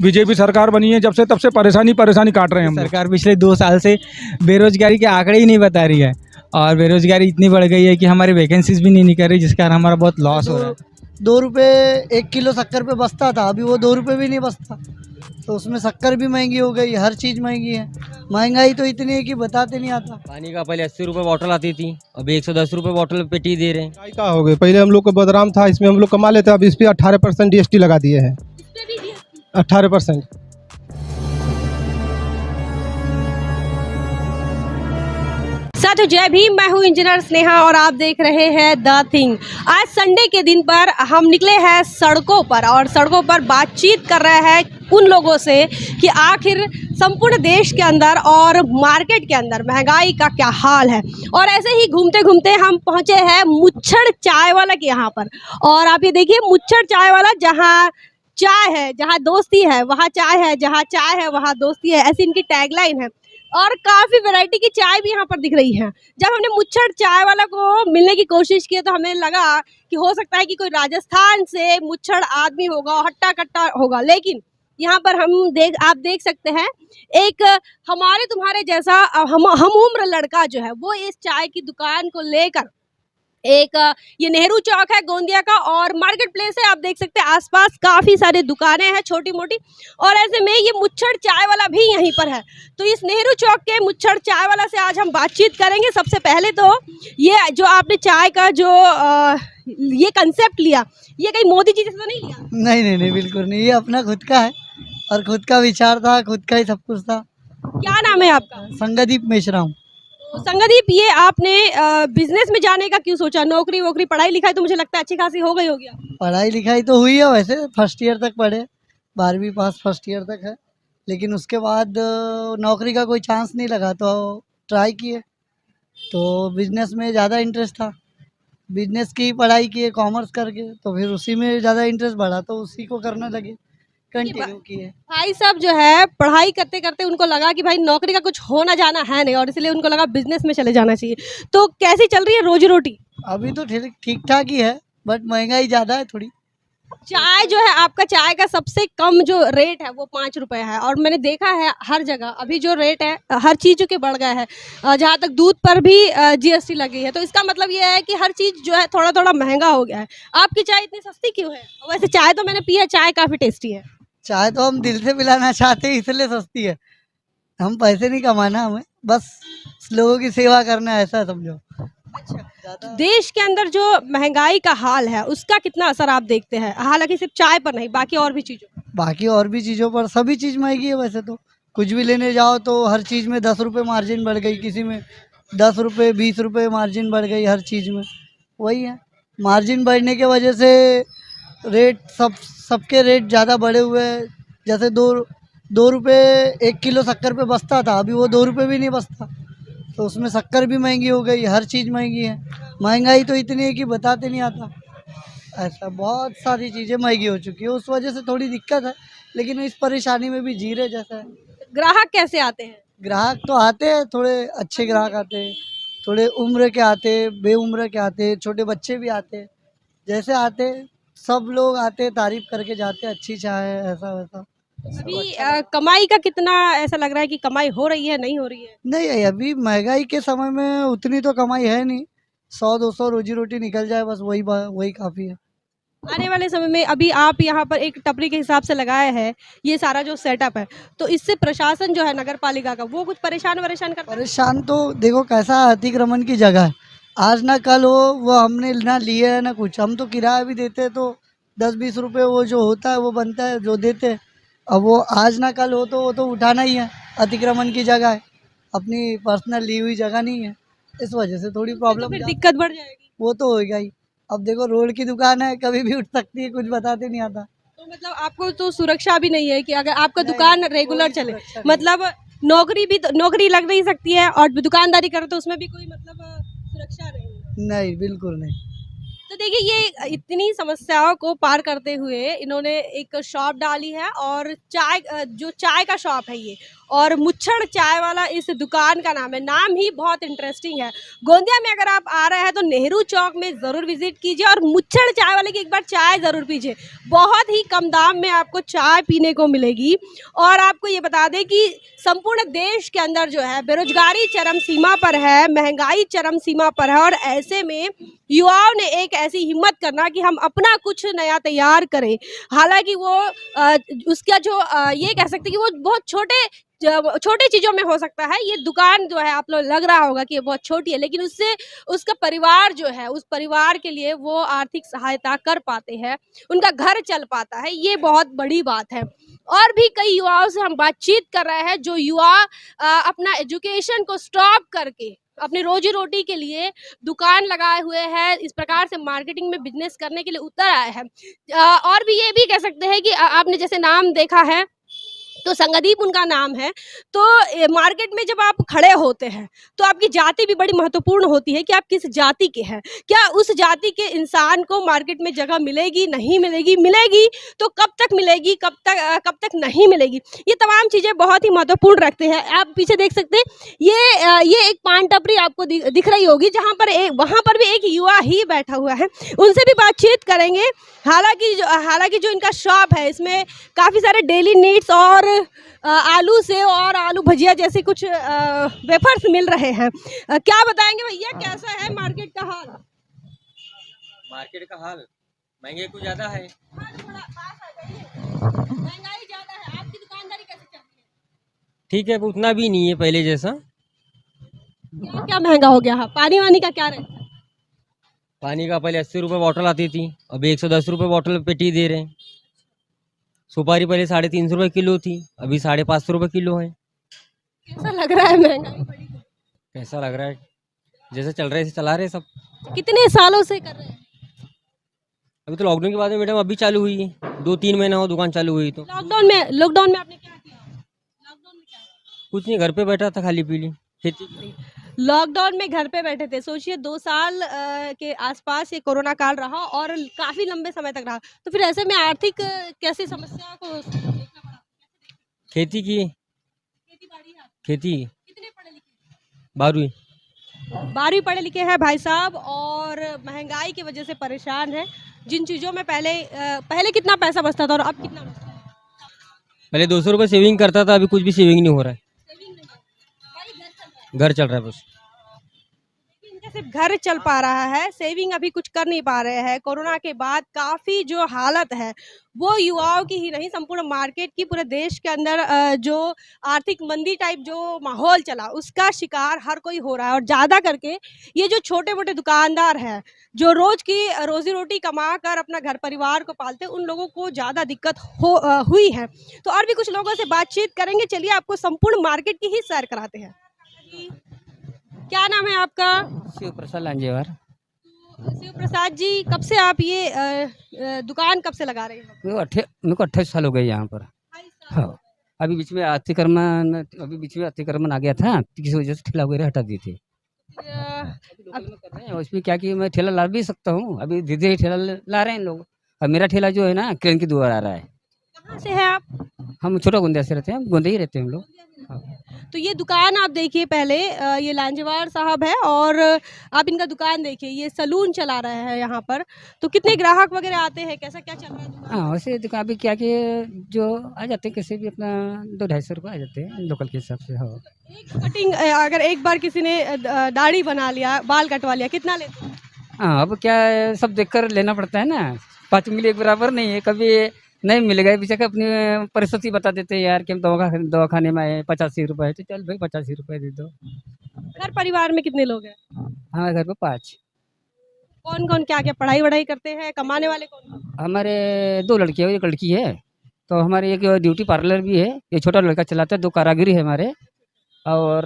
BJP सरकार बनी है जब से, तब से परेशानी काट रहे हैं हम लोग। सरकार पिछले 2 साल से बेरोजगारी के आंकड़े ही नहीं बता रही है और बेरोजगारी इतनी बढ़ गई है कि हमारी वैकेंसीज भी नहीं निकल रही, जिसके कारण हमारा बहुत लॉस हो रहा है। 2 रुपये 1 किलो शक्कर पे बचता था, अभी वो 2 रुपये भी नहीं बचता। तो उसमें शक्कर भी महंगी हो गई, हर चीज़ महंगी है। महंगाई तो इतनी है कि बताते नहीं आता। पानी का पहले 80 रुपये बॉटल आती थी, अभी 110 रुपये बॉटल पेटी दे रहे हैं। महंगाई का हो गई, पहले हम लोग को बदनाम था, इसमें हम लोग कमा लेते, अब इस पे 18% GST लगा दिए हैं। 18%। साथियों जय भीम, मैं हूँ इंजीनियर स्नेहा और आप देख रहे हैं द थिंग। आज संडे के दिन पर हम निकले हैं सड़कों पर और सड़कों पर बातचीत कर रहे हैं उन लोगों से कि आखिर संपूर्ण देश के अंदर और मार्केट के अंदर महंगाई का क्या हाल है। और ऐसे ही घूमते घूमते हम पहुँचे हैं मुच्छड़ चाय वाला के यहाँ पर। और आप ये देखिए मुच्छड़ चाय वाला, जहाँ चाय है जहाँ दोस्ती है वहाँ चाय है, जहाँ चाय है वहाँ दोस्ती है, ऐसी इनकी टैगलाइन है। और काफ़ी वैरायटी की चाय भी यहाँ पर दिख रही है। जब हमने मुच्छड़ चाय वाला को मिलने की कोशिश की तो हमें लगा कि हो सकता है कि कोई राजस्थान से मुच्छड़ आदमी होगा, हट्टा कट्टा होगा, लेकिन यहाँ पर आप देख सकते हैं एक हमारे तुम्हारे जैसा हम उम्र लड़का जो है वो इस चाय की दुकान को लेकर एक ये नेहरू चौक है गोंदिया का और मार्केट प्लेस है। आप देख सकते हैं आसपास काफ़ी सारी दुकानें हैं छोटी मोटी, और ऐसे में ये मुच्छड़ चाय वाला भी यहीं पर है। तो इस नेहरू चौक के मुच्छड़ चाय वाला से आज हम बातचीत करेंगे। सबसे पहले तो ये जो आपने चाय का जो ये कंसेप्ट लिया, ये कहीं मोदी जी जैसा तो नहीं लिया? नहीं, बिल्कुल नहीं। ये अपना खुद का है और खुद का विचार था, खुद का ही सब कुछ था। क्या नाम है आपका? संगदीप मेश्राम। संगदीप, ये आपने बिजनेस में जाने का क्यों सोचा? नौकरी वोकरी पढ़ाई लिखाई तो मुझे लगता है अच्छी खासी हो गई होगी। पढ़ाई लिखाई तो हुई है, वैसे फर्स्ट ईयर तक पढ़े, 12वीं पास फर्स्ट ईयर तक है, लेकिन उसके बाद नौकरी का कोई चांस नहीं लगा तो ट्राई किए। तो बिजनेस में ज़्यादा इंटरेस्ट था, बिजनेस की पढ़ाई किए कॉमर्स करके, तो फिर उसी में ज़्यादा इंटरेस्ट बढ़ा तो उसी को करने लगे, कंटिन्यू किए। भाई साहब जो है पढ़ाई करते करते उनको लगा कि भाई नौकरी का कुछ होना जाना है नहीं, और इसलिए उनको लगा बिजनेस में चले जाना चाहिए। तो कैसी चल रही है रोजी रोटी? अभी तो ठीक ठाक ही है, बट महंगाई ज़्यादा है थोड़ी। चाय जो है आपका, चाय का सबसे कम जो रेट है वो 5 रुपए है, और मैंने देखा है हर जगह अभी जो रेट है हर चीज़ के बढ़ गया है। जहाँ तक दूध पर भी GST लगी है, तो इसका मतलब ये है कि हर चीज़ जो है थोड़ा थोड़ा महंगा हो गया है। आपकी चाय इतनी सस्ती क्यों है? वैसे चाय तो मैंने पी है, चाय काफ़ी टेस्टी है। चाय तो हम दिल से पिलाना चाहते हैं इसलिए सस्ती है। हम पैसे नहीं कमाना, हमें बस लोगों की सेवा करना है, ऐसा समझो। अच्छा, देश के अंदर जो महंगाई का हाल है उसका कितना असर आप देखते हैं? हालांकि सिर्फ चाय पर नहीं, बाकी और भी चीज़ों पर सभी चीज़ महंगी है। वैसे तो कुछ भी लेने जाओ तो हर चीज़ में 10 रुपये मार्जिन बढ़ गई, किसी में 10 रुपये 20 रुपये मार्जिन बढ़ गई, हर चीज़ में वही है। मार्जिन बढ़ने के वजह से रेट सबके रेट ज़्यादा बढ़े हुए हैं। जैसे 2 रुपये 1 किलो शक्कर पे बचता था, अभी वो 2 रुपये भी नहीं बचता। तो उसमें शक्कर भी महंगी हो गई, हर चीज़ महंगी है। महंगाई तो इतनी है कि बताते नहीं आता। ऐसा बहुत सारी चीज़ें महंगी हो चुकी है, उस वजह से थोड़ी दिक्कत है, लेकिन इस परेशानी में भी जी रहे जैसा है। ग्राहक कैसे आते हैं? ग्राहक तो आते हैं, थोड़े अच्छे ग्राहक आते हैं, थोड़े उम्र के आते हैं, बेउम्र के आते हैं, छोटे बच्चे भी आते हैं। जैसे आते हैं सब लोग आते हैं, तारीफ करके जाते हैं, अच्छी चाय है, ऐसा वैसा। अभी कमाई का कितना ऐसा लग रहा है कि कमाई हो रही है, नहीं हो रही है? नहीं, अभी महंगाई के समय में उतनी तो कमाई है नहीं। 100-200 रोजी रोटी निकल जाए बस, वही काफ़ी है। आने वाले समय में अभी आप यहाँ पर एक टपरी के हिसाब से लगाया है ये सारा जो सेटअप है, तो इससे प्रशासन जो है नगर पालिका का वो कुछ परेशान करता है? परेशान तो देखो कैसा अतिक्रमण की जगह है, आज ना कल हो, वो हमने ना लिए है ना कुछ। हम तो किराया भी देते हैं तो 10-20 रुपये वो जो होता है वो बनता है जो देते हैं। अब वो आज ना कल हो तो वो तो उठाना ही है। अतिक्रमण की जगह है, अपनी पर्सनल ली हुई जगह नहीं है, इस वजह से थोड़ी प्रॉब्लम, फिर दिक्कत बढ़ जाएगी। वो तो होगा ही। अब देखो रोड की दुकान है, कभी भी उठ सकती है, कुछ बताते नहीं आता। तो मतलब आपको तो सुरक्षा भी नहीं है कि अगर आपका दुकान रेगुलर चले, मतलब नौकरी लग नहीं सकती है और दुकानदारी करो तो उसमें भी कोई मतलब सुरक्षा नहीं? नहीं, बिल्कुल नहीं। तो तो देखिए ये इतनी समस्याओं को पार करते हुए इन्होंने एक शॉप डाली है और जो चाय का शॉप है ये, और मुच्छड़ चाय वाला इस दुकान का नाम है। नाम ही बहुत इंटरेस्टिंग है। गोंदिया में अगर आप आ रहे हैं तो नेहरू चौक में ज़रूर विजिट कीजिए और मुच्छड़ चाय वाले की एक बार चाय ज़रूर पीजिए। बहुत ही कम दाम में आपको चाय पीने को मिलेगी। और आपको ये बता दें कि संपूर्ण देश के अंदर जो है बेरोजगारी चरम सीमा पर है, महंगाई चरम सीमा पर है, और ऐसे में युवाओं ने एक ऐसी हिम्मत करना कि हम अपना कुछ नया तैयार करें। हालांकि वो उसका जो ये कह सकते हैं कि वो बहुत छोटे चीज़ों में हो सकता है। ये दुकान जो है आप लोग लग रहा होगा कि ये बहुत छोटी है, लेकिन उससे उसका परिवार जो है, उस परिवार के लिए वो आर्थिक सहायता कर पाते हैं, उनका घर चल पाता है। ये बहुत बड़ी बात है। और भी कई युवाओं से हम बातचीत कर रहे हैं जो युवा अपना एजुकेशन को स्टॉप करके अपनी रोजी रोटी के लिए दुकान लगाए हुए हैं, इस प्रकार से मार्केटिंग में बिजनेस करने के लिए उतर आए हैं। और भी ये भी कह सकते हैं कि आपने जैसे नाम देखा है तो संगदीप उनका नाम है। तो मार्केट में जब आप खड़े होते हैं तो आपकी जाति भी बड़ी महत्वपूर्ण होती है कि आप किस जाति के हैं। क्या उस जाति के इंसान को मार्केट में जगह मिलेगी, नहीं मिलेगी, मिलेगी तो कब तक मिलेगी, कब तक नहीं मिलेगी, ये तमाम चीज़ें बहुत ही महत्वपूर्ण रखते हैं। आप पीछे देख सकते हैं ये एक पान टपरी आपको दिख रही होगी, जहाँ पर वहाँ पर भी एक युवा ही बैठा हुआ है। उनसे भी बातचीत करेंगे। हालांकि जो इनका शॉप है इसमें काफ़ी सारे डेली नीड्स और आलू सेव और आलू भजिया जैसे कुछ वेफर्स मिल रहे हैं। क्या बताएंगे भैया, कैसा है मार्केट का हाल? मार्केट का हाल महंगे कुछ ज्यादा है। थोड़ा पास आ जाइए। महंगाई ज्यादा है। आपकी दुकानदारी कैसे चल रही है? ठीक है, उतना भी नहीं है पहले जैसा। क्या महंगा हो गया है? पानी वानी का क्या रेट है? पानी का पहले 80 रुपये बॉटल आती थी, अभी 110 रुपये बॉटल पेटी दे रहे हैं। सुपारी पहले 350 रुपये किलो थी, अभी 550 रुपये किलो है। कैसा लग रहा है महंगाई बड़ी? कैसा लग रहा है? जैसे चल रहे चला रहे सब। कितने सालों से कर रहे हैं? अभी तो लॉकडाउन के बाद में मैडम अभी चालू हुई है, 2-3 महीना हो दुकान चालू हुई। तो लॉकडाउन में आपने क्या किया? लॉकडाउन में क्या? कुछ नहीं, घर पे बैठा था, खाली पीली खेती की। लॉकडाउन में घर पे बैठे थे। सोचिए 2 साल के आसपास ये कोरोना काल रहा और काफी लंबे समय तक रहा। तो फिर ऐसे में आर्थिक कैसी समस्या को देखना पड़ा? खेती की, खेती बाड़ी है। खेती कितने पढ़े लिखे? 12वीं पढ़े लिखे हैं भाई साहब, और महंगाई की वजह से परेशान है। जिन चीज़ों में पहले कितना पैसा बचता था और अब कितना बचता है? पहले 200 रुपये सेविंग करता था, अभी कुछ भी सेविंग नहीं हो रहा है। सेविंग नहीं है, भाई घर चल रहा है। घर चल रहा है बस। इनका सिर्फ घर चल पा रहा है, सेविंग अभी कुछ कर नहीं पा रहे हैं। कोरोना के बाद काफ़ी जो हालत है वो युवाओं की ही नहीं, संपूर्ण मार्केट की, पूरे देश के अंदर जो आर्थिक मंदी टाइप जो माहौल चला उसका शिकार हर कोई हो रहा है। और ज़्यादा करके ये जो छोटे मोटे दुकानदार हैं जो रोज़ की रोज़ी रोटी कमा कर अपना घर परिवार को पालते हैं, उन लोगों को ज़्यादा दिक्कत हुई है। तो और भी कुछ लोगों से बातचीत करेंगे। चलिए आपको संपूर्ण मार्केट की ही सैर कराते हैं। क्या नाम है आपका? शिव प्रसाद लांजेवार। शिव प्रसाद जी, कब से आप ये दुकान कब से लगा रहे हैं? मेरे को 28 साल हो गए यहाँ पर। हाँ, अभी बीच में अतिक्रमण आ गया था, तो किसी वजह से ठेला वगैरह हटा दिए थे। उसमें क्या कि मैं ठेला ला भी सकता हूँ, अभी धीरे धीरे ठेला ला रहे हैं लोग। अब मेरा ठेला जो है ना क्रेन की द्वारा आ रहा है। कहाँ से है आप? हम छोटा गोंदिया से रहते हैं, गोंदिया ही रहते हैं हम लोग। हाँ। तो ये दुकान आप देखिए, पहले ये लांजेवार साहब है और आप इनका दुकान देखिए, ये सलून चला रहे हैं यहाँ पर। तो कितने ग्राहक वगैरह आते हैं, कैसा क्या चल रहा है? हाँ, वैसे दुकान अभी क्या कि जो आ जाते हैं कैसे भी अपना 200-250 रुपये आ जाते हैं लोकल के हिसाब से। हाँ, एक कटिंग अगर एक बार किसी ने दाढ़ी बना लिया, बाल कटवा लिया, कितना लेते हैं? हाँ, अब क्या है, सब देखकर लेना पड़ता है ना। 5 उंगली एक बराबर नहीं है, कभी नहीं मिलेगा। पीछे का अपनी परिस्थिति बता देते हैं यार कि हम दवाखाने में आए, 85 रुपये है, तो चल भाई 85 रुपये दे दो। घर परिवार में कितने लोग हैं? हमारे घर पे 5। कौन कौन क्या क्या पढ़ाई वढ़ाई करते हैं? कमाने वाले कौन? हमारे 2 लड़के हैं, 1 लड़की है। तो हमारे एक ड्यूटी पार्लर भी है, ये छोटा लड़का चलाता है, 2 कारागिरी है हमारे, और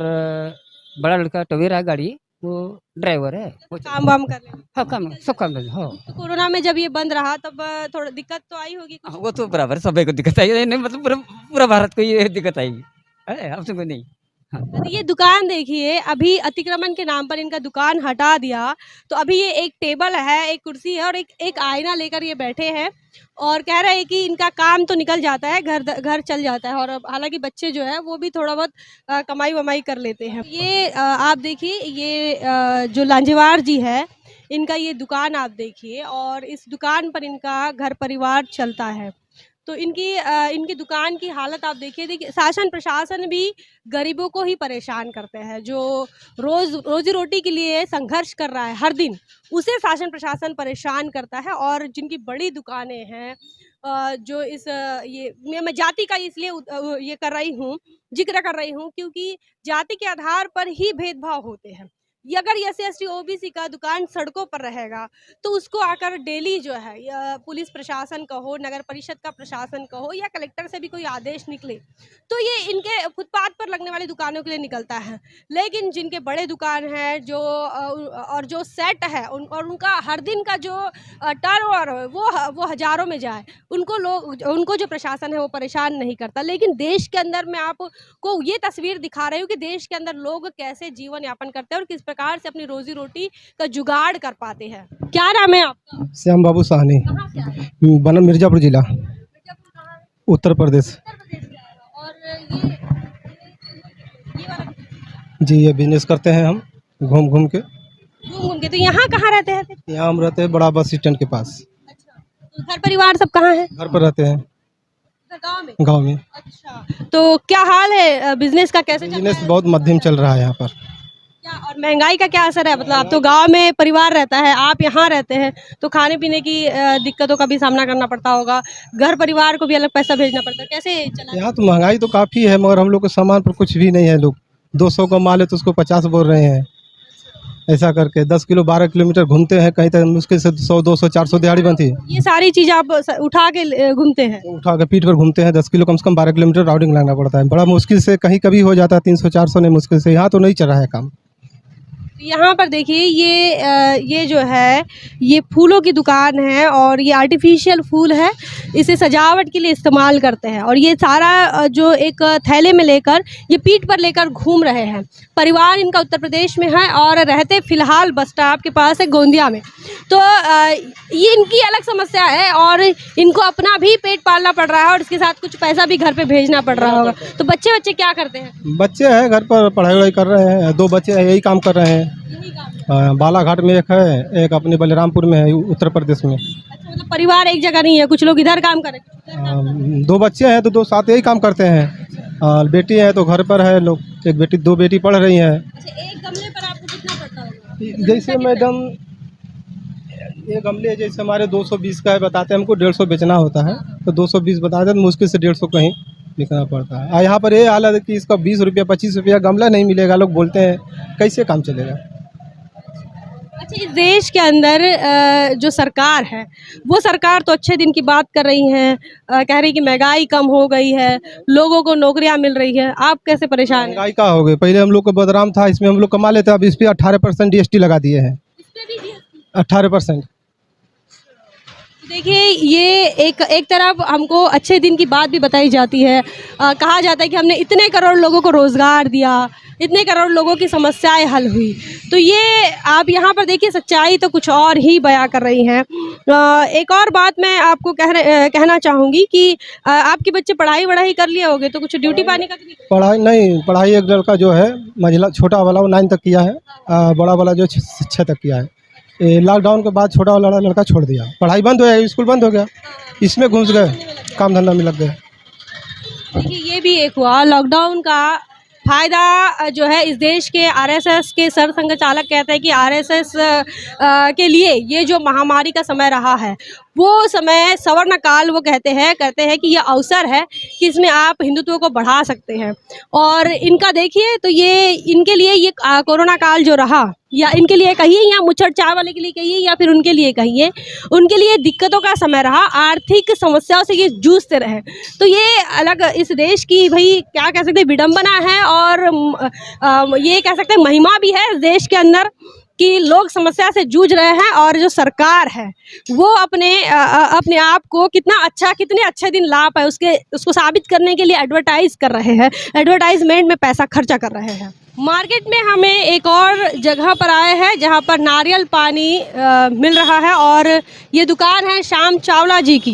बड़ा लड़का टवेरा है गाड़ी, वो ड्राइवर है। वो काम वाम कर रहे हैं? हाँ, काम सब काम कर। हाँ, तो कोरोना में जब ये बंद रहा तब थोड़ा दिक्कत तो आई होगी कुछ? वो तो बराबर सभी को दिक्कत आई, नहीं मतलब पूरा भारत को ये दिक्कत आएगी, अब तुमको नहीं। तो ये दुकान देखिए, अभी अतिक्रमण के नाम पर इनका दुकान हटा दिया, तो अभी ये एक टेबल है, एक कुर्सी है और एक आईना लेकर ये बैठे हैं और कह रहे हैं कि इनका काम तो निकल जाता है, घर चल जाता है। और अब हालांकि बच्चे जो है वो भी थोड़ा बहुत कमाई वमाई कर लेते हैं। ये आप देखिए, ये जो लांजेवार जी है, इनका ये दुकान आप देखिए और इस दुकान पर इनका घर परिवार चलता है। तो इनकी दुकान की हालत आप देखिए, शासन प्रशासन भी गरीबों को ही परेशान करते हैं। जो रोजी रोटी के लिए संघर्ष कर रहा है हर दिन, उसे शासन प्रशासन परेशान करता है। और जिनकी बड़ी दुकानें हैं, जो ये मैं जाति का इसलिए ये कर रही हूँ, जिक्र कर रही हूँ, क्योंकि जाति के आधार पर ही भेदभाव होते हैं। ये अगर SC ST OBC का दुकान सड़कों पर रहेगा तो उसको आकर डेली जो है पुलिस प्रशासन कहो, नगर परिषद का प्रशासन कहो या कलेक्टर से भी कोई आदेश निकले तो ये इनके फुटपाथ पर लगने वाली दुकानों के लिए निकलता है। लेकिन जिनके बड़े दुकान हैं जो सेट है और उनका हर दिन का जो टर्नओवर वो हजारों में जाए, उनको जो प्रशासन है वो परेशान नहीं करता। लेकिन देश के अंदर मैं आपको ये तस्वीर दिखा रही हूँ कि देश के अंदर लोग कैसे जीवन यापन करते हैं और किस प्रकार से अपनी रोजी रोटी का जुगाड़ कर पाते हैं। क्या नाम है आपका? श्याम बाबू साहनी, कहाँ से आए हैं? बनम मिर्जापुर जिला, मिर्जापुर कहाँ है? उत्तर प्रदेश। उत्तर प्रदेश से आए हो। और ये वाला जी, ये बिजनेस करते हैं हम घूम घूम के। घूम के। तो यहाँ कहाँ रहते हैं फिर? यहाँ हम रहते हैं बड़ा बस स्टैंड के पास। अच्छा, तो घर परिवार सब कहाँ है? घर पर रहते हैं, गाँव में। गांव में। अच्छा, तो क्या हाल है बिजनेस का, कैसे चल रहा बिजनेस है? बहुत मध्यम चल रहा है यहाँ पर। क्या और महंगाई का क्या असर है? मतलब आप तो गांव में परिवार रहता है, आप यहाँ रहते हैं, तो खाने पीने की दिक्कतों का भी सामना करना पड़ता होगा, घर परिवार को भी अलग पैसा भेजना पड़ता है, कैसे चला? यहाँ तो महंगाई तो काफ़ी है मगर हम लोग के सामान पर कुछ भी नहीं है। लोग 200 का माल है तो उसको 50 बोल रहे हैं। ऐसा करके 10 किलो 12 किलोमीटर घूमते हैं, कहीं तक मुश्किल से 100 200 400 दिहाड़ी बनती है। ये सारी चीज़ आप उठा के घूमते हैं? उठा के पीठ पर घूमते हैं। 10 किलो कम से कम 12 किलोमीटर राउडिंग लगना पड़ता है। बड़ा मुश्किल से, कहीं कभी हो जाता है 300 400 नहीं, मुश्किल से। यहाँ तो नहीं चल रहा है काम। यहाँ पर देखिए, ये जो है ये फूलों की दुकान है और ये आर्टिफिशियल फूल है, इसे सजावट के लिए इस्तेमाल करते हैं। और ये सारा जो एक थैले में लेकर ये पीठ पर लेकर घूम रहे हैं। परिवार इनका उत्तर प्रदेश में है और रहते फिलहाल बस स्टॉप के पास है, गोंदिया में। तो ये इनकी अलग समस्या है और इनको अपना भी पेट पालना पड़ रहा है और इसके साथ कुछ पैसा भी घर पे भेजना पड़ रहा होगा। तो बच्चे क्या करते हैं? बच्चे हैं घर पर, पढ़ाई वढ़ाई कर रहे हैं। 2 बच्चे हैं, यही काम कर रहे हैं। बालाघाट में एक है, एक अपने बलरामपुर में है, उत्तर प्रदेश में। अच्छा, मतलब परिवार एक जगह नहीं है, कुछ लोग इधर काम कर रहे हैं। 2 बच्चे हैं तो 2 साथ यही काम करते हैं। और बेटी है तो घर पर है लोग, 1 बेटी 2 बेटी पढ़ रही हैं। अच्छा, एक गमले पर आपको कितना पड़ता होगा? जैसे मैडम ये गमले जैसे हमारे 220 का है, बताते हैं हमको 150 बेचना होता है तो 220 बताते हैं, मुश्किल से 150 कहीं लिखना पड़ता है। यहाँ पर ये हालत है कि इसका 20 रुपया 25 रुपया गमला नहीं मिलेगा। लोग बोलते हैं कैसे काम चलेगा। अच्छा, इस देश के अंदर जो सरकार है वो सरकार तो अच्छे दिन की बात कर रही है, कह रही कि महंगाई कम हो गई है, लोगों को नौकरियां मिल रही है। आप कैसे परेशान हैं? महंगाई का हो गई, पहले हम लोग को बदनाम था, इसमें हम लोग कमा लेते, अब इस पर 18% GST लगा दिए हैं। 18%। देखिए, ये एक तरफ हमको अच्छे दिन की बात भी बताई जाती है। कहा जाता है कि हमने इतने करोड़ लोगों को रोज़गार दिया, इतने करोड़ लोगों की समस्याएं हल हुई। तो ये आप यहाँ पर देखिए, सच्चाई तो कुछ और ही बयां कर रही हैं। एक और बात मैं आपको कहना चाहूँगी कि आपके बच्चे पढ़ाई वढ़ाई कर लिए होंगे, तो कुछ ड्यूटी पानी का तो नहीं? पढ़ाई नहीं, पढ़ाई एक लड़का जो है मंझला छोटा वाला वो 9 तक किया है, बड़ा वाला जो 6 तक किया है। लॉकडाउन के बाद छोटा वाला लड़का छोड़ दिया, पढ़ाई बंद हो गया, स्कूल बंद हो गया, इसमें घुस गए, काम धंधा में लग गए। देखिए, ये भी एक हुआ लॉकडाउन का फायदा जो है। इस देश के आरएसएस के सर संघचालक कहते हैं कि आरएसएस के लिए ये जो महामारी का समय रहा है वो समय सवर्ण काल, वो कहते हैं कि ये अवसर है कि इसमें आप हिंदुत्व को बढ़ा सकते हैं। और इनका देखिए, तो ये इनके लिए ये कोरोना काल जो रहा, या इनके लिए कहिए या मुच्छड़ चाय वाले के लिए कहिए या फिर उनके लिए कहिए, उनके लिए दिक्कतों का समय रहा, आर्थिक समस्याओं से ये जूझते रहे। तो ये अलग इस देश की भाई क्या कह सकते हैं विडंबना है और ये कह सकते हैं महिमा भी है इस देश के अंदर कि लोग समस्या से जूझ रहे हैं और जो सरकार है वो अपने आप को कितने अच्छे दिन ला पाए उसको साबित करने के लिए एडवर्टाइज कर रहे हैं, एडवर्टाइजमेंट में पैसा खर्चा कर रहे हैं। मार्केट में हमें एक और जगह पर आए हैं जहां पर नारियल पानी मिल रहा है और ये दुकान है श्याम चावला जी की।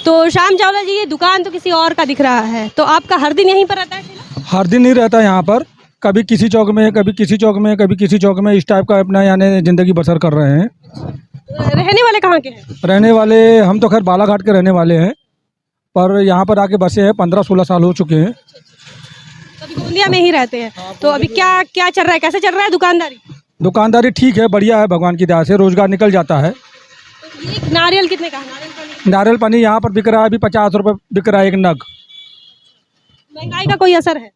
तो श्याम चावला जी, ये दुकान तो किसी और का दिख रहा है, तो आपका हर दिन यहीं पर रहता है? हर दिन नहीं रहता यहाँ पर, कभी किसी चौक में, कभी किसी चौक में, कभी किसी चौक में, इस टाइप का अपना यानी ज़िंदगी बसर कर रहे हैं। रहने वाले कहाँ के हैं? रहने वाले हम तो खैर बालाघाट के रहने वाले हैं, पर यहाँ पर आके बसे हैं, 15-16 साल हो चुके हैं। अभी गोंदिया में ही रहते हैं। तो अभी क्या चल रहा है, कैसे चल रहा है दुकानदारी? दुकानदारी ठीक है, बढ़िया है, भगवान की दया से रोज़गार निकल जाता है। तो ये नारियल कितने का है? नारियल पानी यहाँ पर बिक रहा है अभी 50 रुपये बिक रहा है एक नग। महंगाई का कोई असर है?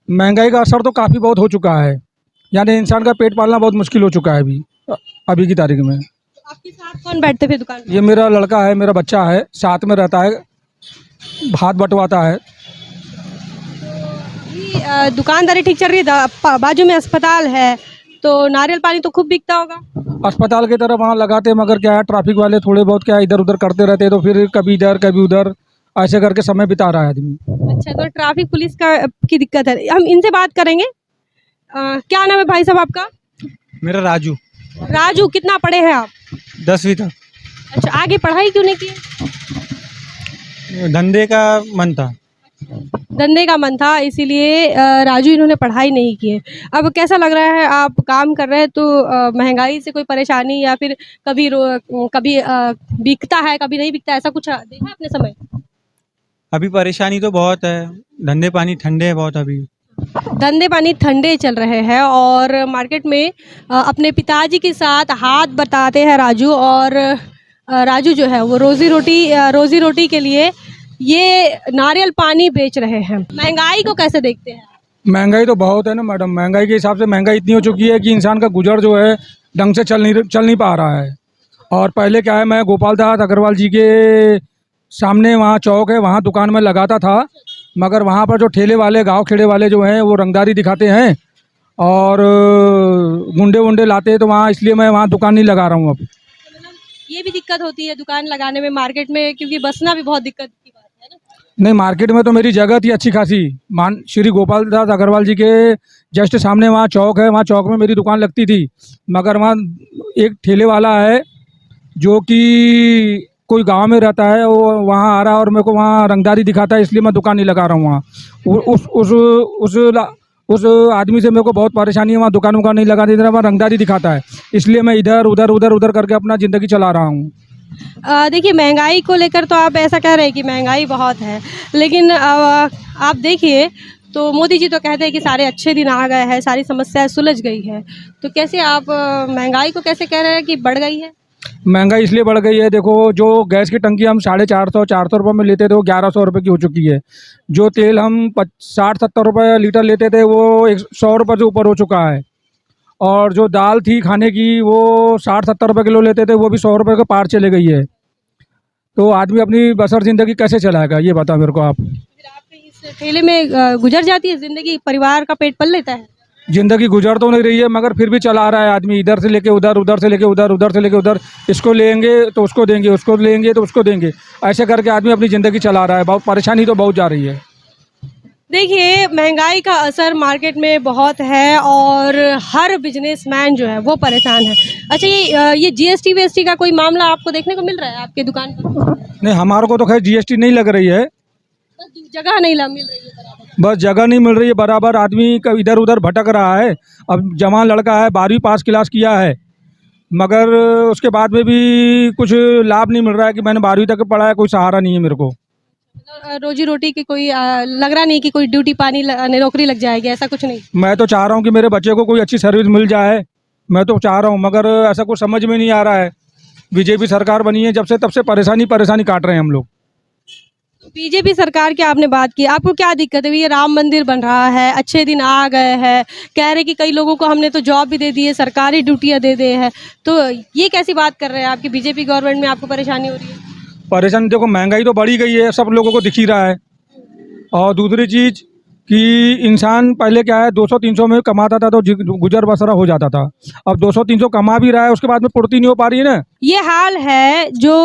महंगाई का असर तो काफ़ी बहुत हो चुका है, यानी इंसान का पेट पालना बहुत मुश्किल हो चुका है अभी की तारीख में। तो आपके साथ कौन बैठते फिर दुकान पे? ये मेरा लड़का है, मेरा बच्चा है, साथ में रहता है, हाथ बंटवाता है। दुकानदारी ठीक चल रही है? बाजू में अस्पताल है तो नारियल पानी तो खूब बिकता होगा। अस्पताल की तरफ वहाँ लगाते हैं, मगर क्या है ट्रैफिक वाले थोड़े बहुत क्या इधर उधर करते रहते हैं, तो फिर कभी इधर कभी उधर ऐसे करके समय बिता रहा है आदमी। अच्छा, तो ट्रैफिक पुलिस की दिक्कत है। हम इनसे बात करेंगे। क्या नाम है भाई साहब आपका? मेरा राजू। राजू, कितना पढ़े हैं आप? 10वीं तक। अच्छा, आगे पढ़ाई क्यों नहीं की? धंधे का मन था। धंधे का मन था, इसीलिए राजू इन्होंने पढ़ाई नहीं की है। अब कैसा लग रहा है, आप काम कर रहे हैं तो महंगाई से कोई परेशानी या फिर कभी बिकता है कभी नहीं बिकता, ऐसा कुछ देखा आपने समय? अभी परेशानी तो बहुत है, धंधे पानी ठंडे है बहुत अभी। धंधे पानी ठंडे चल रहे हैं और मार्केट में अपने पिताजी के साथ हाथ बटाते हैं राजू। और राजू जो है वो रोजी रोटी के लिए ये नारियल पानी बेच रहे हैं। महंगाई को कैसे देखते हैं? महंगाई तो बहुत है ना मैडम, महंगाई के हिसाब से महंगाई इतनी हो चुकी है कि इंसान का गुजर जो है ढंग से चल नहीं पा रहा है। और पहले क्या है, मैं गोपाल दास अग्रवाल जी के सामने वहाँ चौक है, वहाँ दुकान में लगाता था, मगर वहाँ पर जो ठेले वाले गांव खेड़े वाले जो हैं वो रंगदारी दिखाते हैं और गुंडे वुंडे लाते हैं, तो वहाँ इसलिए मैं वहाँ दुकान नहीं लगा रहा हूँ अब। ये भी दिक्कत होती है दुकान लगाने में मार्केट में, क्योंकि बसना भी बहुत दिक्कत की बात है ना? नहीं, मार्केट में तो मेरी जगह थी अच्छी खासी, श्री गोपाल दास अग्रवाल जी के जस्ट सामने वहाँ चौक है, वहाँ चौक में मेरी दुकान लगती थी, मगर वहाँ एक ठेले वाला है जो कि कोई गांव में रहता है, वो वहाँ आ रहा है और मेरे को वहाँ रंगदारी दिखाता है, इसलिए मैं दुकान नहीं लगा रहा हूँ वहाँ। उस आदमी से मेरे को बहुत परेशानी है, वहाँ दुकान नहीं लगा दे रहा, वहाँ रंगदारी दिखाता है, इसलिए मैं इधर उधर करके अपना ज़िंदगी चला रहा हूँ। देखिए, महंगाई को लेकर तो आप ऐसा कह रहे हैं कि महंगाई बहुत है, लेकिन आप देखिए तो मोदी जी तो कहते हैं कि सारे अच्छे दिन आ गए हैं, सारी समस्याएं सुलझ गई है, तो कैसे आप महंगाई को कैसे कह रहे हैं कि बढ़ गई है? महंगाई इसलिए बढ़ गई है, देखो जो गैस की टंकी हम 450 रुपये में लेते थे वो 1100 रुपये की हो चुकी है। जो तेल हम 60-70 रुपये लीटर लेते थे वो 100 रुपये से ऊपर हो चुका है। और जो दाल थी खाने की वो 60-70 रुपये किलो लेते थे, वो भी 100 रुपये के पार चले गई है। तो आदमी अपनी बसर ज़िंदगी कैसे चलाएगा, ये बता मेरे को आप। फिर आपके इस ठेले में गुजर जाती है ज़िंदगी, परिवार का पेट पल लेता है? ज़िंदगी गुजर तो नहीं रही है, मगर फिर भी चला रहा है आदमी, इधर से लेके उधर, उधर से लेके उधर, उधर से लेके उधर, इसको लेंगे तो उसको देंगे, उसको लेंगे तो उसको देंगे, ऐसे करके आदमी अपनी ज़िंदगी चला रहा है। बहुत परेशानी तो बहुत जा रही है। देखिए, महंगाई का असर मार्केट में बहुत है और हर बिजनेसमैन जो है वो परेशान है। अच्छा, ये जीएसटी वीएसटी का कोई मामला आपको देखने को मिल रहा है आपके दुकान पर? नहीं, हमारे को तो खैर जीएसटी नहीं लग रही है, बस जगह नहीं मिल रही है बराबर। बस जगह नहीं मिल रही है बराबर, आदमी का इधर उधर भटक रहा है। अब जवान लड़का है, 12वीं पास क्लास किया है, मगर उसके बाद में भी कुछ लाभ नहीं मिल रहा है कि मैंने 12वीं तक पढ़ा है, कोई सहारा नहीं है मेरे को। रोजी रोटी की कोई लग रहा नहीं कि कोई ड्यूटी पानी नौकरी लग जाएगी, ऐसा कुछ नहीं? मैं तो चाह रहा हूँ कि मेरे बच्चे को कोई अच्छी सर्विस मिल जाए, मैं तो चाह रहा हूँ, मगर ऐसा कुछ समझ में नहीं आ रहा है। बीजेपी सरकार बनी है जब से, तब से परेशानी काट रहे हैं हम लोग। बीजेपी सरकार की आपने बात की, आपको क्या दिक्कत है? ये राम मंदिर बन रहा है, अच्छे दिन आ गए हैं, कह रहे कि कई लोगों को हमने तो जॉब भी दे दी है, सरकारी ड्यूटियाँ दे दे है, तो ये कैसी बात कर रहे हैं आपकी बीजेपी गवर्नमेंट में आपको परेशानी हो रही है? परेशानी देखो, महंगाई तो बढ़ी गई है, सब लोगों को दिख ही रहा है। और दूसरी चीज़ कि इंसान पहले क्या है 200-300 में कमाता था तो गुजर बसरा हो जाता था। अब 200-300 कमा भी रहा है, उसके बाद में पूर्ति नहीं हो पा रही है ना। ये हाल है जो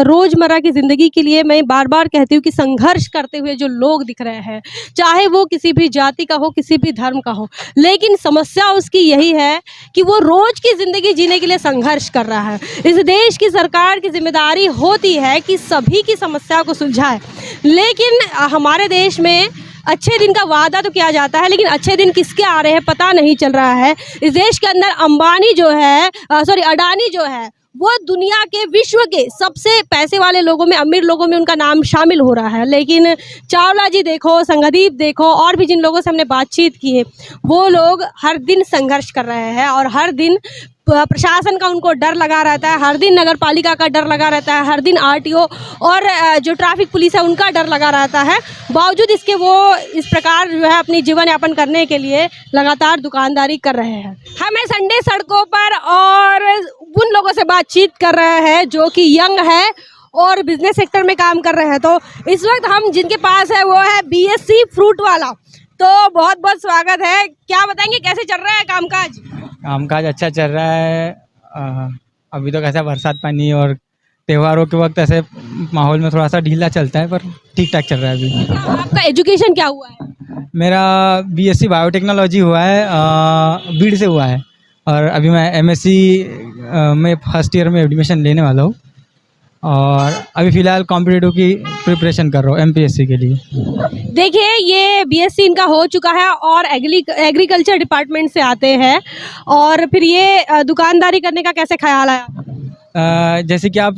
रोजमर्रा की जिंदगी के लिए मैं बार बार कहती हूँ कि संघर्ष करते हुए जो लोग दिख रहे हैं, चाहे वो किसी भी जाति का हो, किसी भी धर्म का हो, लेकिन समस्या उसकी यही है कि वो रोज की जिंदगी जीने के लिए संघर्ष कर रहा है। इस देश की सरकार की जिम्मेदारी होती है कि सभी की समस्या को सुलझाए, लेकिन हमारे देश में अच्छे दिन का वादा तो किया जाता है, लेकिन अच्छे दिन किसके आ रहे हैं पता नहीं चल रहा है। इस देश के अंदर अंबानी जो है अडानी जो है वो दुनिया के विश्व के सबसे पैसे वाले लोगों में, अमीर लोगों में उनका नाम शामिल हो रहा है। लेकिन चावला जी देखो, संगदीप देखो, और भी जिन लोगों से हमने बातचीत की है, वो लोग हर दिन संघर्ष कर रहे हैं और हर दिन प्रशासन का उनको डर लगा रहता है, हर दिन नगर पालिका का डर लगा रहता है, हर दिन आरटीओ और जो ट्रैफिक पुलिस है उनका डर लगा रहता है। बावजूद इसके वो इस प्रकार जो है अपनी जीवन यापन करने के लिए लगातार दुकानदारी कर रहे हैं। हमें संडे सड़कों पर और उन लोगों से बातचीत कर रहे हैं जो कि यंग है और बिजनेस सेक्टर में काम कर रहे हैं। तो इस वक्त हम जिनके पास है वो है बीएससी फ्रूट वाला। तो बहुत बहुत स्वागत है। क्या बताएंगे कैसे चल रहा है कामकाज? कामकाज अच्छा चल रहा है। अभी तो कैसा बरसात पानी और त्योहारों के वक्त ऐसे माहौल में थोड़ा सा ढीला चलता है, पर ठीक ठाक चल रहा है अभी। आपका एजुकेशन क्या हुआ है? मेरा बीएससी बायोटेक्नोलॉजी हुआ है, बीड से हुआ है, और अभी मैं एमएससी में फर्स्ट ईयर में एडमिशन लेने वाला हूँ और अभी फ़िलहाल कॉम्पिटिटिव की प्रिपरेशन कर रहा हूँ एमपीएससी के लिए। देखिए ये बीएससी इनका हो चुका है और एग्रीकल्चर डिपार्टमेंट से आते हैं, और फिर ये दुकानदारी करने का कैसे ख्याल आया? जैसे कि आप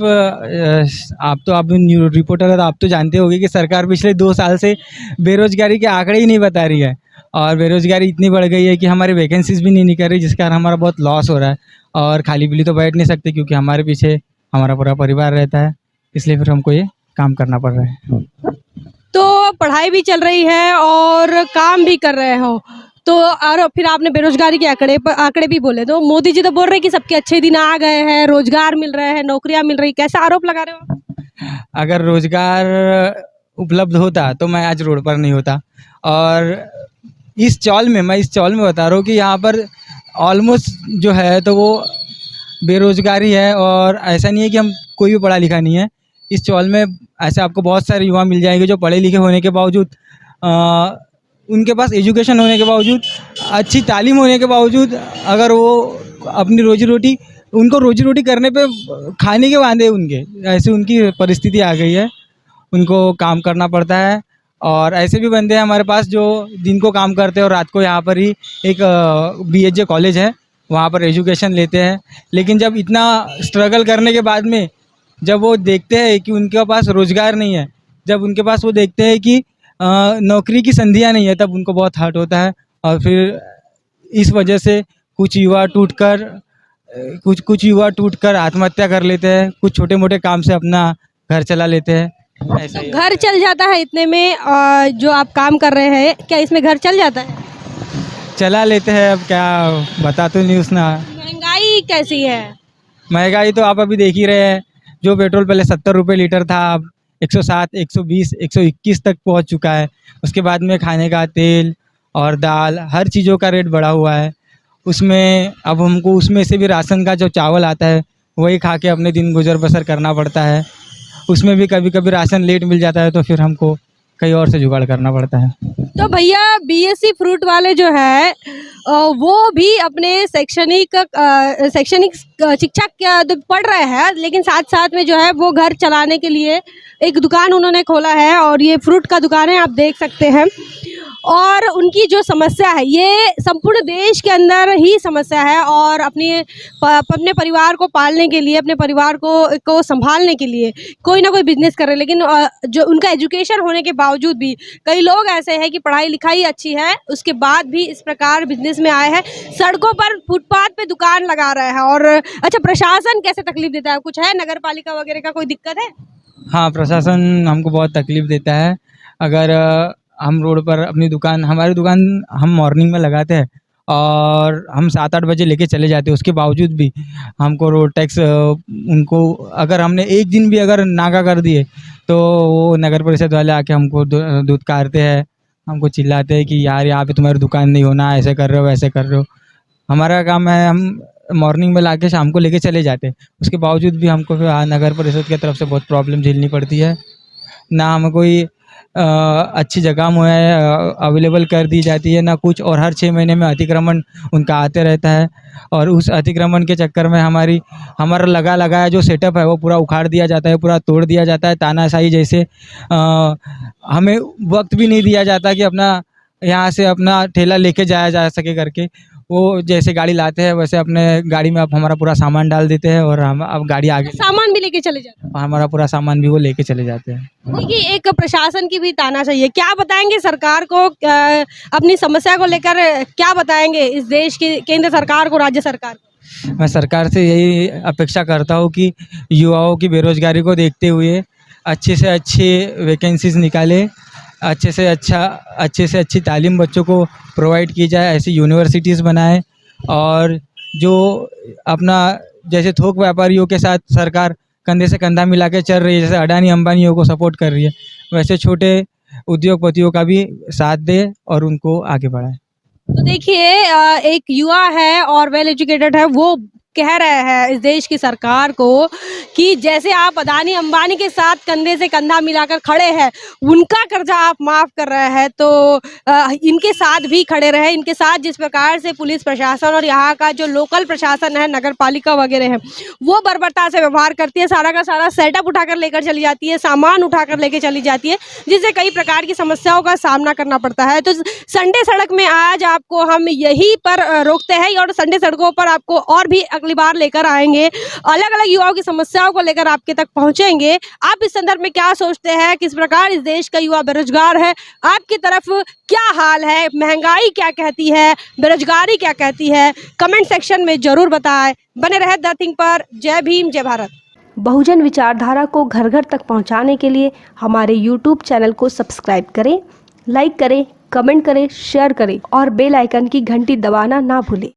तो आप न्यूज़ रिपोर्टर है तो आप तो जानते होंगे कि सरकार पिछले 2 साल से बेरोजगारी के आंकड़े ही नहीं बता रही है, और बेरोजगारी इतनी बढ़ गई है कि हमारी वैकेंसीज भी नहीं निकल रही, जिसके कारण हमारा बहुत लॉस हो रहा है। और खाली पीली तो बैठ नहीं सकते क्योंकि हमारे पीछे हमारा पूरा परिवार रहता है, इसलिए फिर हमको ये काम करना पड़ रहा है। तो पढ़ाई भी चल रही है और काम भी कर रहे हो, तो और फिर आपने बेरोजगारी के आंकड़े भी बोले, तो मोदी जी तो बोल रहे हैं कि सबके अच्छे दिन आ गए हैं, रोजगार मिल रहे हैं, नौकरियां मिल रही, कैसा आरोप लगा रहे हो? अगर रोजगार उपलब्ध होता तो मैं आज रोड पर नहीं होता। और मैं इस चौल में बता रहा हूँ कि यहाँ पर ऑलमोस्ट जो है तो वो बेरोजगारी है, और ऐसा नहीं है कि हम कोई भी पढ़ा लिखा नहीं है। इस चौल में ऐसे आपको बहुत सारे युवा मिल जाएंगे जो पढ़े लिखे होने के बावजूद, उनके पास एजुकेशन होने के बावजूद, अच्छी तालीम होने के बावजूद, अगर वो अपनी उनको रोजी रोटी करने पे खाने के वांदे उनके, ऐसे उनकी परिस्थिति आ गई है, उनको काम करना पड़ता है। और ऐसे भी बंदे हैं हमारे पास जो दिन को काम करते हैं और रात को यहाँ पर ही एक बीएचजे कॉलेज है वहाँ पर एजुकेशन लेते हैं। लेकिन जब इतना स्ट्रगल करने के बाद में जब वो देखते हैं कि उनके पास रोज़गार नहीं है, जब उनके पास वो देखते हैं कि नौकरी की संधियाँ नहीं है, तब उनको बहुत हर्ट होता है। और फिर इस वजह से कुछ युवा टूटकर आत्महत्या कर लेते हैं, कुछ छोटे मोटे काम से अपना घर चला लेते हैं। ऐसा ही घर चल जाता है इतने में? जो आप काम कर रहे हैं क्या इसमें घर चल जाता है? चला लेते हैं, अब क्या बता तो नहीं उसना। महंगाई कैसी है? महंगाई तो आप अभी देख ही रहे हैं, जो पेट्रोल पहले 70 रुपये लीटर था अब 107, 120, 121 तक पहुंच चुका है। उसके बाद में खाने का तेल और दाल, हर चीज़ों का रेट बढ़ा हुआ है। उसमें अब हमको उसमें से भी राशन का जो चावल आता है वही खा के अपने दिन गुजर बसर करना पड़ता है। उसमें भी कभी कभी राशन लेट मिल जाता है तो फिर हमको कहीं और से जुगाड़ करना पड़ता है। तो भैया बीएससी फ्रूट वाले जो है वो भी अपने शैक्षणिक शिक्षा तो पढ़ रहे हैं, लेकिन साथ साथ में जो है वो घर चलाने के लिए एक दुकान उन्होंने खोला है, और ये फ्रूट का दुकान है, आप देख सकते हैं। और उनकी जो समस्या है ये संपूर्ण देश के अंदर ही समस्या है, और अपने परिवार को पालने के लिए, अपने परिवार को संभालने के लिए कोई ना कोई बिजनेस कर रहे हैं। लेकिन जो उनका एजुकेशन होने के बावजूद भी कई लोग ऐसे हैं कि पढ़ाई लिखाई अच्छी है, उसके बाद भी इस प्रकार बिजनेस में आए हैं, सड़कों पर फुटपाथ पे दुकान लगा रहे हैं। और अच्छा, प्रशासन कैसे तकलीफ देता है? कुछ है नगर पालिका वगैरह का कोई दिक्कत है? हाँ, प्रशासन हमको बहुत तकलीफ़ देता है। अगर हम रोड पर हमारी दुकान हम मॉर्निंग में लगाते हैं और हम 7-8 बजे लेके चले जाते हैं, उसके बावजूद भी हमको रोड टैक्स उनको अगर हमने एक दिन भी अगर नागा कर दिए तो वो नगर परिषद वाले आके हमको दूध काटते हैं, हमको चिल्लाते हैं कि यार यहाँ पे तुम्हारी दुकान नहीं होना, ऐसे कर रहे हो वैसे कर रहे हो। हमारा काम है हम मॉर्निंग में लाके शाम को लेके चले जाते हैं, उसके बावजूद भी हमको फिर नगर परिषद की तरफ से बहुत प्रॉब्लम झेलनी पड़ती है। ना हमें कोई अच्छी जगह मुहैया अवेलेबल कर दी जाती है ना कुछ, और हर 6 महीने में अतिक्रमण उनका आते रहता है और उस अतिक्रमण के चक्कर में हमारा लगाया जो सेटअप है वो पूरा उखाड़ दिया जाता है, पूरा तोड़ दिया जाता है। तानाशाही जैसे हमें वक्त भी नहीं दिया जाता कि अपना यहाँ से अपना ठेला लेके जाया जा सके करके। वो जैसे गाड़ी लाते हैं वैसे अपने गाड़ी में अब हमारा पूरा सामान डाल देते हैं और हम अब गाड़ी आगे सामान भी लेके चले जाते हैं। हमारा पूरा सामान भी वो लेके चले जाते हैं। देखिए एक प्रशासन की भी तानाशाही है, क्या बताएंगे सरकार को अपनी समस्या को लेकर, क्या बताएंगे इस देश की केंद्र सरकार को, राज्य सरकार को? मैं सरकार से यही अपेक्षा करता हूँ कि युवाओं की बेरोजगारी को देखते हुए अच्छे से अच्छी वैकेंसीज निकाले, अच्छे से अच्छी तालीम बच्चों को प्रोवाइड की जाए, ऐसी यूनिवर्सिटीज़ बनाए। और जो अपना जैसे थोक व्यापारियों के साथ सरकार कंधे से कंधा मिला के चल रही है, जैसे अडानी अंबानियों को सपोर्ट कर रही है, वैसे छोटे उद्योगपतियों का भी साथ दे और उनको आगे बढ़ाए। तो देखिए एक युवा है और वेल एजुकेटेड है, वो कह रहे हैं इस देश की सरकार को कि जैसे आप अदानी अंबानी के साथ कंधे से कंधा मिलाकर खड़े हैं, उनका कर्जा आप माफ़ कर रहे हैं, तो इनके साथ भी खड़े रहे। इनके साथ जिस प्रकार से पुलिस प्रशासन और यहाँ का जो लोकल प्रशासन है, नगर पालिका वगैरह है, वो बर्बरता से व्यवहार करती है, सारा का सारा सेटअप उठाकर लेकर चली जाती है, सामान उठाकर लेकर चली जाती है, जिससे कई प्रकार की समस्याओं का सामना करना पड़ता है। तो संडे सड़क में आज आपको हम यहीं पर रोकते हैं और संडे सड़कों पर आपको और भी अगली बार लेकर आएंगे, अलग अलग युवाओं की समस्याओं को लेकर आपके तक पहुंचेंगे। आप इस संदर्भ में क्या सोचते हैं, किस प्रकार इस देश का युवा बेरोजगार है, आपकी तरफ क्या हाल है, महंगाई क्या कहती है, बेरोजगारी क्या कहती है, कमेंट सेक्शन में जरूर बताएं। बने रहे द थिंग पर। जय भीम, जय भारत। बहुजन विचारधारा को घर घर तक पहुंचाने के लिए हमारे YouTube चैनल को सब्सक्राइब करें, लाइक करें, कमेंट करें, शेयर करें और बेल आइकन की घंटी दबाना ना भूलें।